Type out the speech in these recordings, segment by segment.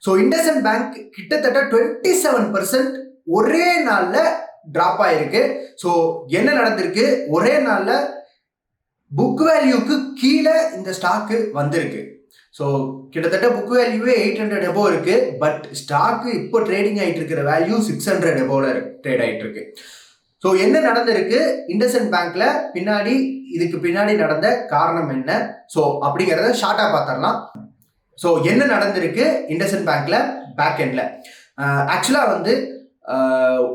So IndusInd bank கிட்டத்தட்ட 27% ஒரே நாளில் ட்ராப் ஆயிருக்கு. ஸோ என்ன நடந்திருக்கு, ஒரே நாளில் புக் வேல்யூக்கு கீழே இந்த ஸ்டாக்கு வந்திருக்கு. ஸோ கிட்டத்தட்ட புக் வேல்யூவே 800 எபோ இருக்கு. பட் ஸ்டாக்கு இப்போ ட்ரேடிங் ஆகிட்டு இருக்கிற வேல்யூ 600 எபோல ட்ரேட் ஆகிட்டு இருக்கு. ஸோ என்ன நடந்திருக்கு இண்டஸ்இண்ட் பேங்க்ல, இதுக்கு பின்னாடி நடந்த காரணம் என்ன, ஸோ அப்படிங்கிறத ஷார்ட்டா பார்த்துடலாம். ஸோ என்ன நடந்திருக்கு இண்டஸ்இண்ட் பேங்க்ல பேக் எண்ட்ல, ஆக்சுவலா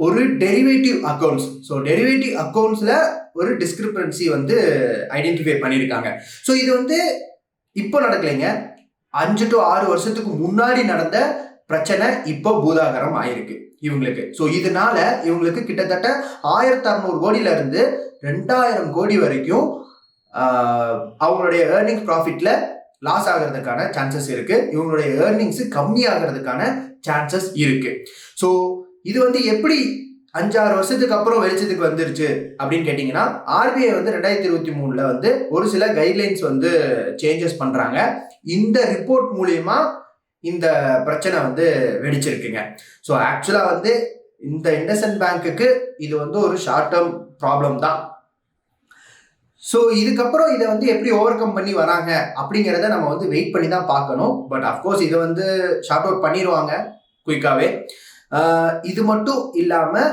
ஒரு டெரிவேட்டிவ் அக்கௌண்ட்ஸ், ஸோ டெரிவேட்டிவ் அக்கௌண்ட்ஸ்ல ஒரு டிஸ்கிரிபன்சி ஐடென்டிஃபை பண்ணியிருக்காங்க. ஸோ இது இப்போ நடக்கலைங்க, 5 to 6 வருஷத்துக்கு முன்னாடி நடந்த பிரச்சனை இப்போ பூதாகரம் ஆயிருக்கு இவங்களுக்கு. ஸோ இதனால இவங்களுக்கு கிட்டத்தட்ட 1600 கோடியில இருந்து 2000 கோடி வரைக்கும் அவங்களுடைய ஏர்னிங்ஸ் ப்ராஃபிட்ல லாஸ் ஆகிறதுக்கான சான்சஸ் இருக்கு. இவங்களுடைய ஏர்னிங்ஸ் கம்மி ஆகிறதுக்கான சான்சஸ் இருக்கு. ஸோ இது எப்படி 5-6 வருஷத்துக்கு அப்புறம் வெளிச்சத்துக்கு வந்துருச்சு அப்படின்னு கேட்டீங்கன்னா, ஆர்பிஐ 2023 ஒரு சில கைட்லைன்ஸ் சேஞ்சஸ் பண்றாங்க. இந்த ரிப்போர்ட் மூலியமா இந்த பிரச்சனை வெடிச்சிருக்குங்க. ஸோ ஆக்சுவலா இந்த இண்டஸ்இண்ட் பேங்க்குக்கு இது ஒரு ஷார்ட் டேர்ம் ப்ராப்ளம் தான். ஸோ இதுக்கப்புறம் இதை எப்படி ஓவர் கம் பண்ணி வராங்க அப்படிங்கிறத நம்ம வெயிட் பண்ணி தான் பார்க்கணும். பட் அஃப்கோர்ஸ் இதை ஷார்ட் அவுட் பண்ணிடுவாங்க குயிக்காவே. இது மட்டும் இல்லாமல்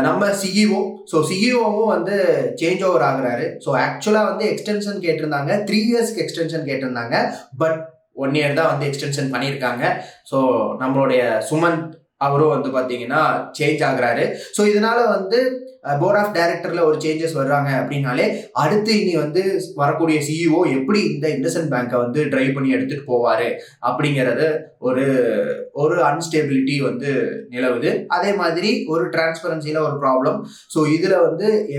நம்ம சிஇஓ, ஸோ சிஇஓவும் சேஞ்ச் ஓவர் ஆகுறாரு. ஸோ ஆக்சுவலாக எக்ஸ்டென்ஷன் கேட்டிருந்தாங்க, 3 இயர்ஸ்க்கு எக்ஸ்டென்ஷன் கேட்டிருந்தாங்க. பட் 1 இயர் தான் எக்ஸ்டென்ஷன் பண்ணியிருக்காங்க. ஸோ நம்மளுடைய சுமந்த் அவரும் பார்த்தீங்கன்னா சேஞ்ச் ஆகுறாரு. ஸோ இதனால போர்ட் ஆஃப் டைரக்டர்ல ஒரு சேஞ்சஸ் வர்றாங்க அப்படின்னாலே அடுத்து இனி வரக்கூடிய சிஇஓ எப்படி இந்த இண்டஸ்இண்ட் பேங்கை டிரைவ் பண்ணி எடுத்துட்டு போவாரு அப்படிங்கிறது ஒரு அன்ஸ்டேபிலிட்டி நிலவுது. அதே மாதிரி ஒரு டிரான்ஸ்பரன்சில ஒரு ப்ராப்ளம். ஸோ இதுல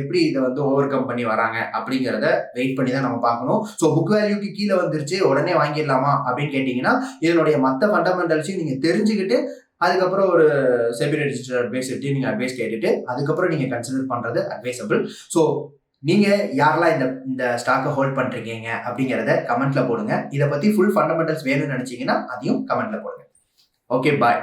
எப்படி இதை ஓவர் கம் பண்ணி வராங்க அப்படிங்கிறத வெயிட் பண்ணி தான் நம்ம பார்க்கணும். ஸோ புக் வேல்யூக்கு கீழே வந்துருச்சு, உடனே வாங்கிடலாமா அப்படின்னு கேட்டீங்கன்னா, இதனுடைய மற்ற ஃபண்டமெண்டல்ஸையும் நீங்க தெரிஞ்சுக்கிட்டு அதுக்கப்புறம் ஒரு செபி ரெஜிஸ்டர் அட்வைஸ் எடுத்து நீங்கள் அட்வைஸ் கேட்டுட்டு அதுக்கப்புறம் நீங்கள் கன்சிடர் பண்ணுறது அட்வைசபிள். ஸோ நீங்கள் யாரெல்லாம் இந்த ஸ்டாக்கை ஹோல்ட் பண்ணுறீங்க அப்படிங்கிறத கமெண்ட்டில் போடுங்க. இதை பற்றி ஃபுல் ஃபண்டமெண்டல்ஸ் வேணும்னு நினச்சிங்கன்னா அதையும் கமெண்ட்டில் போடுங்க. ஓகே, பாய்.